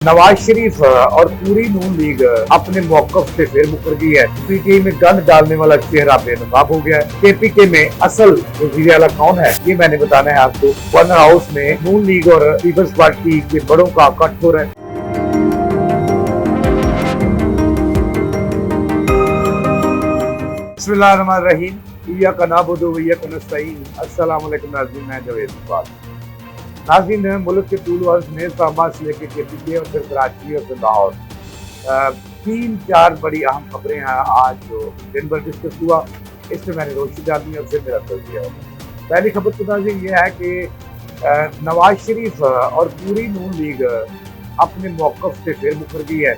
नवाज शरीफ और पूरी नून लीग अपने मौकफ से फिर मुकर गई है। पीटीआई में गंद डालने वाला चेहरा बेनकाब हो गया है। केपीके में असल वजीर आला कौन है, ये मैंने बताना है आपको। गवर्नर हाउस में नून लीग और पीपल्स पार्टी के बड़ों का कट हो रहा है। बिस्मिल्लाहिर्रहमानिर्रहीम, इय्याका नअबुदु व इय्याका नस्तईन। अस्सलामु अलैकुम नाज़रीन, मैं जावेद इकबाल। नाज़रीन, मुल्क के तूल अर्ज़ में इस्लामाबाद से लेकर केपीके और फिर कराची और फिर लाहौर, 3-4 बड़ी अहम खबरें हैं आज जो दिन भर डिस्कस हुआ। इसमें मैंने रोशनी डाली और फिर मेरा कर दिया होगा। पहली खबर तो नाज़रीन ये है कि नवाज शरीफ और पूरी नून लीग अपने मौक़िफ़ से फिर मुकर गई है।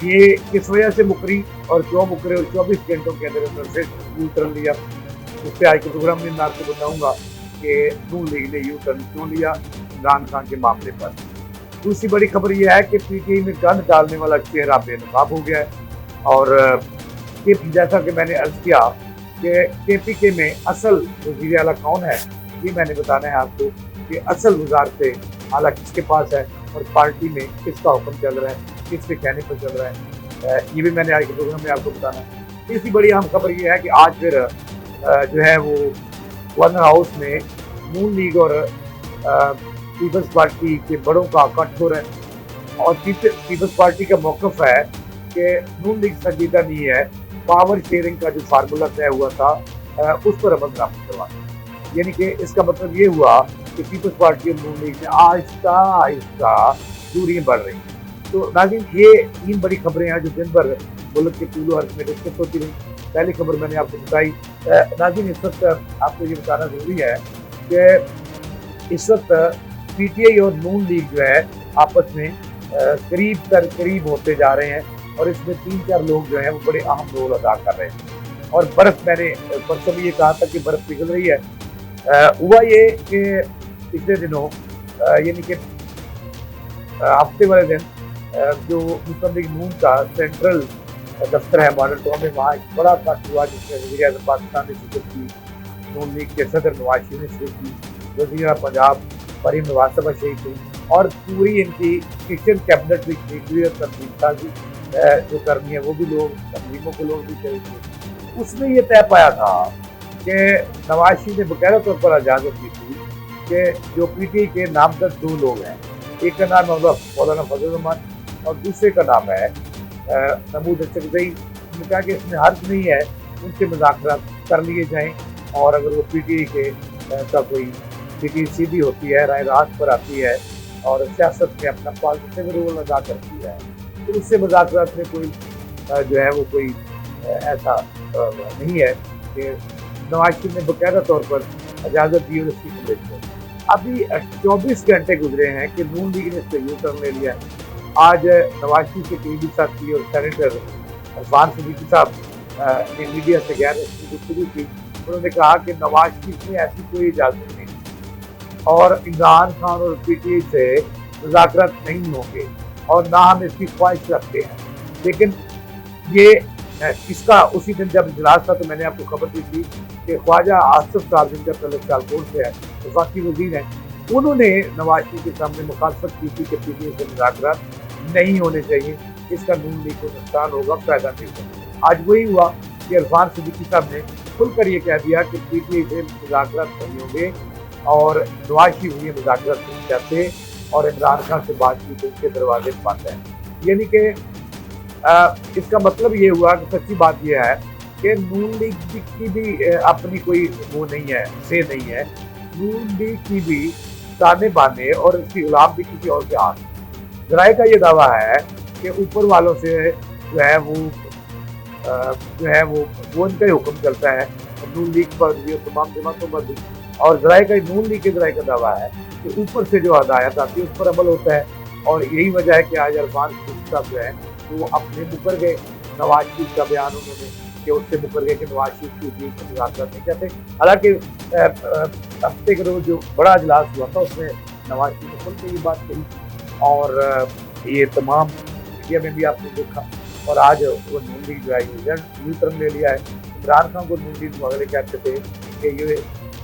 ये किस वजह से मुकरी और क्यों मुकरे और 24 घंटों के अंदर फिर यू टर्न लिया, उस पर आज के प्रोग्राम में मैं आपको बताऊँगा कि नून लीग ने यू टर्न क्यों लिया इमरान खान के मामले पर। दूसरी बड़ी खबर यह है कि पीटीआई में गंद डालने वाला चेहरा बेनकाब हो गया है। और जैसा कि मैंने अर्ज किया कि केपीके में असल वज़ीर आला कौन है, ये मैंने बताना है आपको कि असल वज़ारत आला किसके पास है और पार्टी में किसका हुक्म चल रहा है, किसके कहने पर चल रहा है, ये भी मैंने आज के प्रोग्राम में आपको बताना है। तीसरी बड़ी अहम खबर यह है कि आज फिर जो है वो गवर्नर हाउस में नून लीग और पीपल्स पार्टी के बड़ों का कट हो रहा है। और पीपल्स पार्टी का मौक़िफ़ है कि नून लीग संजीदा नहीं है, पावर शेयरिंग का जो फार्मूला तय हुआ था उस पर अमल दरामद करवाना। यानी कि इसका मतलब ये हुआ कि पीपल्स पार्टी और नून लीग से आहिस्ता आहिस्ता दूरियाँ बढ़ रही हैं। तो नाज़रीन, ये 3 बड़ी खबरें हैं जो दिन भर मुल्क के तूल अर्ज़ में डिस्कस होती रही। पहली खबर मैंने आपको बताई। नाज़रीन, इस वक्त आपको ये बताना ज़रूरी है कि इस वक्त पीटीआई और नून लीग जो है आपस में करीब होते जा रहे हैं और इसमें 3-4 लोग जो हैं वो बड़े अहम रोल अदा कर रहे हैं। और बर्फ़, मैंने परसों भी ये कहा था कि बर्फ़ पिघल रही है। हुआ ये कि पिछले दिनों यानी कि हफ्ते वाले दिन जो मुस्लिम लीग नून का सेंट्रल दफ्तर है मॉडल टाउन में, वहाँ एक बड़ा कट हुआ जिसमें वज़ीर आज़म पाकिस्तान ने शिरकत की, नून लीग के सदर नवाज शरीफ ने शिरकत की, वज़ीर पंजाब मरीम नवाज साहबा शहीद हुई और पूरी इनकी किचन कैबिनेट भी शहीद हुई और तनजीम साजी जो कर्मी है वो भी लोग, तनजीमों के लोग भी शहीद हुए। उसमें ये तय पाया था कि नवाज शरीफ ने बाकायदा तौर पर इजाज़त दी थी कि जो पीटीआई के नामजद 2 लोग हैं, एक का नाम मौलाना फजल रहमान और दूसरे का नाम है नमूद चकजई। उन्होंने कहा कि इसमें हर्ज नहीं है, उनसे मुज़ाकरात कर लिए जाएँ और अगर वो पीटीआई के का कोई पीटीआई सीधी होती है, राय रास्त पर आती है और सियासत में अपना पॉजिटिव रोल अदा करती है, तो उससे मुज़ाकरात में कोई जो है वो कोई ऐसा नहीं है कि नवाज शरीफ ने बाकायदा तौर पर इजाज़त दी और उसकी कबूलियत। अभी 24 घंटे गुजरे हैं कि नून लीग ने इस पर यू टर्न ले लिया। आज नवाज शरीफ के करीबी साथी और सेनेटर इरफान सिद्दीकी साहब ने मीडिया से गैर रस्मी गुफ्तगू की। उन्होंने कहा कि नवाज शरीफ ने ऐसी कोई इजाज़त नहीं और इमरान खान और पीटीआई से मुज़ाकरात नहीं होंगे और ना हम इसकी ख्वाहिश रखते हैं। लेकिन ये इसका उसी दिन जब इजलास था तो मैंने आपको खबर दी थी कि ख्वाजा आसिफ साहब, जिनका तल्लुक सियालकोट से है, वफाकी वज़ीर हैं, उन्होंने नवाज शरीफ के सामने मुखालफत की थी कि पीटीआई से मुज़ाकरात नहीं होने चाहिए, इसका नून लीग को नुकसान होगा, फायदा नहीं होगा। आज वही हुआ कि इरफान सिद्दीकी साहब ने खुलकर ये कह दिया कि पीटीआई से मुज़ाकरात नहीं होंगे और नवाज शरीफ ये मुज़ाकरात नहीं चाहते और इमरान खान से बातचीत उनके दरवाजे बंद हैं। यानी कि इसका मतलब ये हुआ कि सच्ची बात यह है कि नून लीग की भी अपनी कोई वो नहीं है, से नहीं है। नून लीग की भी ताने बाने और इसकी गुलाम भी किसी और के हाथ। ज़राए का ये दावा है कि ऊपर वालों से जो है वो उनका ही हुक्म चलता है, नून लीग पर भी तमाम जमातों पर भी। और ज़राए का नून लीग के ज़राए का दावा है कि ऊपर से जो हदायत आती है उस पर अमल होता है। और यही वजह है कि आज इरफान सिद्दीकी साहब जो है वो अपने मुकर गए। नवाज शरीफ का बयान उन्होंने कि उससे मुकर गए कि नवाज शरीफ की जीत से मुज़ाकरात नहीं चाहते। हालांकि हफ्ते के रोज जो बड़ा इजलास हुआ था उसमें नवाज शरीफ ने खुल के ये बात कही और ये तमाम मीडिया में भी आपने देखा। और आज वो नून लीग जो है यू टर्न ले लिया है। इमरान खान को नून लीग वगैरह कहते थे कि ये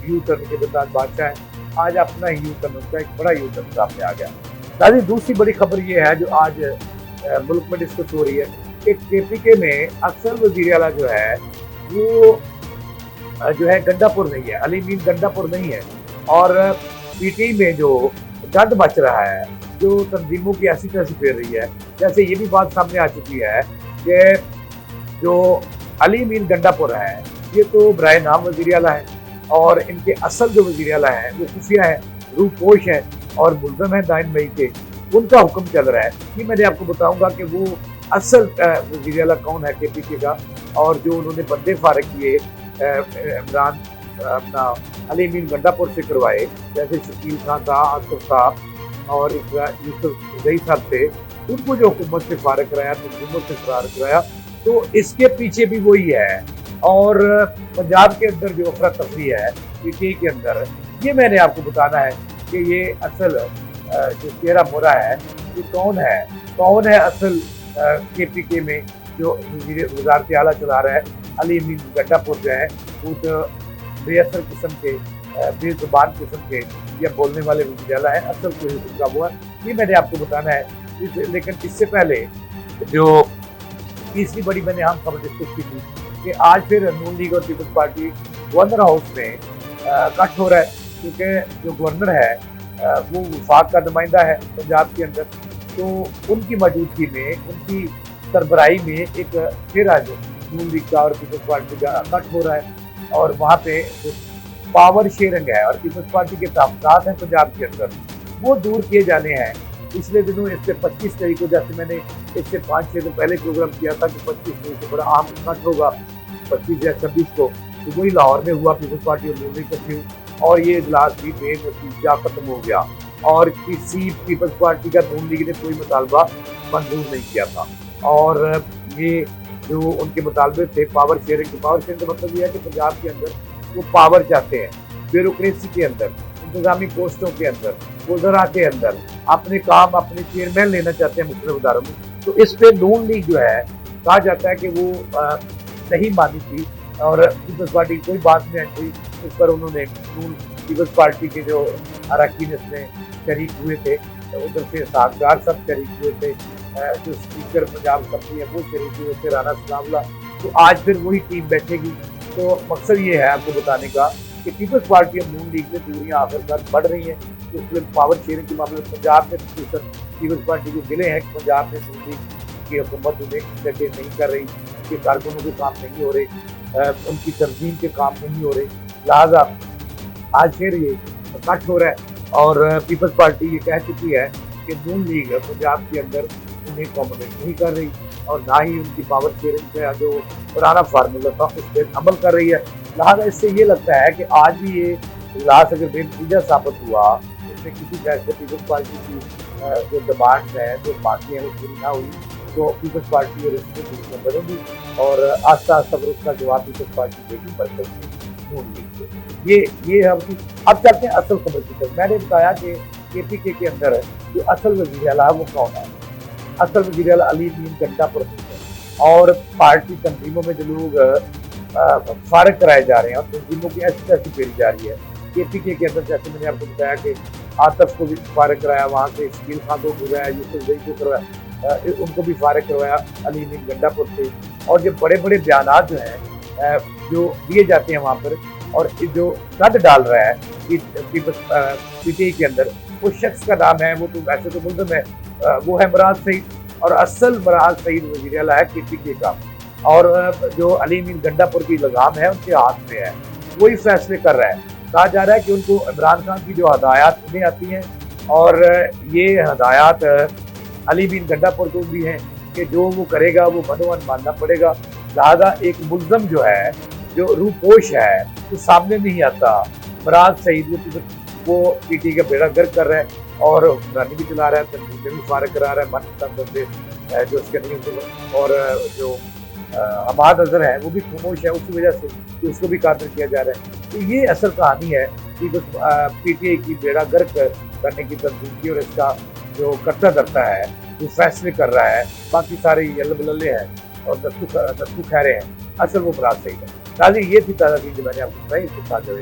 यू टर्न के बाद बादशाह है, आज अपना ही यू टर्न, उनका एक बड़ा यू टर्न सामने आ गया। नाज़रीन, दूसरी बड़ी खबर ये है जो आज मुल्क में डिस्कस हो रही है कि KPK में असल वज़ीर आला जो है वो जो है गंडापुर नहीं है, अली मीन गंडापुर नहीं है। और PTI में जो गंद मच रहा है, जो तंजीमों की ऐसी तैसी फेर रही है, जैसे ये भी बात सामने आ चुकी है कि जो अली मीन गंडापुर है ये तो बराए नाम वज़ीर आला है और इनके असल जो वज़ीर आला है वो खुफिया है, रूपोश है और मुल्ज़म है 9 मई के। उनका हुक्म चल रहा है। ये मैंने आपको बताऊंगा कि वो असल वज़ीर आला कौन है KPK का, और जो उन्होंने बंदे फारिग किए इमरान अपना अली मीन गंडापुर से करवाए, जैसे शकील खान था, आसिफ था और यूसुफ जई साहब थे, उनको जो हुकूमत से फारिग कराया, हुकूमत से फरार कराया, तो इसके पीछे भी वही है। और पंजाब के अंदर जो अफरा तफरी है PTI के अंदर, ये मैंने आपको बताना है कि ये असल जो चेहरा मोरा है ये कौन है असल KPK में जो वज़ारत आला चला रहा है। अली मीन गंडापुर जो है वो तो बेअसर किस्म के, बेजुबान किस्म के या बोलने वाले वज़ीर आला है, असल कोई उनका वो है। ये मैंने आपको बताना है। लेकिन इससे पहले जो तीसरी बड़ी मैंने अहम खबर डिस्कस की थी कि आज फिर नून लीग और पीपल्स पार्टी गवर्नर हाउस में कट हो रहा है, क्योंकि जो गवर्नर है वो वफाक का नुमाइंदा है पंजाब के अंदर, तो उनकी मौजूदगी में, उनकी सरबराही में एक फिर आज नून लीग का और पीपल्स पार्टी का कट हो रहा है। और वहाँ पे जो पावर शेयरिंग है और पीपल्स पार्टी के ताल्लुकात हैं पंजाब के अंदर, वो दूर किए जाने हैं। पिछले दिनों इससे 25 तारीख को, जैसे मैंने इससे 5-6 दिन पहले प्रोग्राम किया था कि 25 तारीख को बड़ा अहम कट होगा, 25 या 26 को, तो वही लाहौर में हुआ। पीपल्स पार्टी और नून लीग इकट्ठी हुई और ये इजलास भी बेनतीजा खत्म हो गया और किसी पीपल्स पार्टी का नून लीग ने कोई मुतालबा मंजूर नहीं किया था। और ये जो उनके मुतालबे थे पावर शेयरिंग का मतलब ये है कि पंजाब के अंदर वो पावर चाहते हैं, ब्यूरोक्रेसी के अंदर, इंतजामी पोस्टों के अंदर, वज़रा के अंदर अपने काम, अपने चेयरमैन लेना चाहते हैं मुख्तलिफ इदारों में। तो इस पे नून लीग जो है कहा जाता है कि वो नहीं मानी थी और पीपल्स पार्टी की कोई बात नहीं आई थी। इस पर उन्होंने पीपल्स पार्टी के जो अरकान इसमें शरीक हुए थे, उधर से सागदार सब शरीक हुए थे, जो स्पीकर पंजाब असम्बली है वो शरीक हुए थे, राना सलामुल्लाह। तो आज फिर वही टीम बैठेगी। तो मकसद ये है आपको बताने का कि पीपल्स पार्टी और नून लीग में दूरियां आखिरकार बढ़ रही हैं। तो उसमें पावर शेयरिंग के मामले में पंजाब में पीपल्स पार्टी को गिले हैं कि पंजाब में नून लीग की हुकूमत उन्हें जगह नहीं कर रही, उनके कारकुनों के काम नहीं हो रहे, उनकी तंजीम के काम नहीं हो रहे। लिहाजा आज फिर ये कट हो रहा है और पीपल्स पार्टी ये कह चुकी है कि नून लीग पंजाब के अंदर उन्हें अकोमोडेट नहीं कर रही और ना ही उनकी पावर शेयरिंग का जो पुराना फार्मूला था उस पर अमल कर रही है। लिहाजा इससे ये लगता है कि आज भी ये इजलास अगर बेनतीजा साबित हुआ, उसमें किसी तरह से पीपल्स पार्टी की जो डिमांड है, जो बातें हैं वो पूरी ना हुई, तो पीपल्स पार्टी और इससे दूरियां बढ़ेंगी और आस्ता आस्ता फिर उसका जवाब पीपल्स पार्टी देगी बरकत नून लीग से। ये हम अब चलते हैं असल खबर की तरफ। मैंने बताया कि KPK के अंदर जो असल वज़ीर आला वो कौन है। असल वज़ीर आला अली मीन गंडापुर है और पार्टी तंजीमों में जो लोग फारिग कराए जा रहे हैं और तंजीमों की ऐसी तैसी फेरी जा रही है। KPK के अंदर जैसे मैंने आपको बताया कि आतिफ को भी फारिग कराया, वहाँ से शकील खान को करवाया, यूसुफ जई को करवाया, उनको भी फारिग करवाया अली मीन गंडापुर से। और जो बड़े बड़े बयान जो हैं जो दिए जाते हैं वहाँ पर, और जो गद डाल रहा है PTI के अंदर, उस शख्स का नाम है, वो तो वैसे तो मुल्ज़म है, वो है मराज सईद। और असल मराज सईद वज़ीर आला है KPK का, और जो अली मीन गंडापुर की लगाम है उनके हाथ में है, वही फैसले कर रहा है। कहा जा रहा है कि उनको इमरान खान की जो हदायत उन्हें आती हैं और ये हदायत अली मीन गंडापुर को भी हैं कि जो वो करेगा वो मनोवन मानना पड़ेगा। लिहाजा एक मुल्ज़म जो है, जो रूपोश है, वो सामने नहीं आता। मराज सईद वो PTI का बेड़ा गर्क कर रहा है और हुक्मरानी भी चला रहा है, तंजीमें भी फारिग करा रहा है, मनपसंद बंदे जो उसके नहीं, और जो हमाद अजहर है वो भी खामोश है उसकी वजह से कि उसको भी कातिल किया जा रहा है। तो ये असल कहानी है कि PTI की बेड़ा गर्क करने की तंजीम की, और इसका जो करता धरता है, जो फैसले कर रहा है, बाकी सारे यल बल्ले हैं और दस्तू खैरे हैं, असल वो मराज सईद है। नाज़रीन, ये थी ताज़ा चीज़ जो मैंने आपको बताई। इसके साथ जो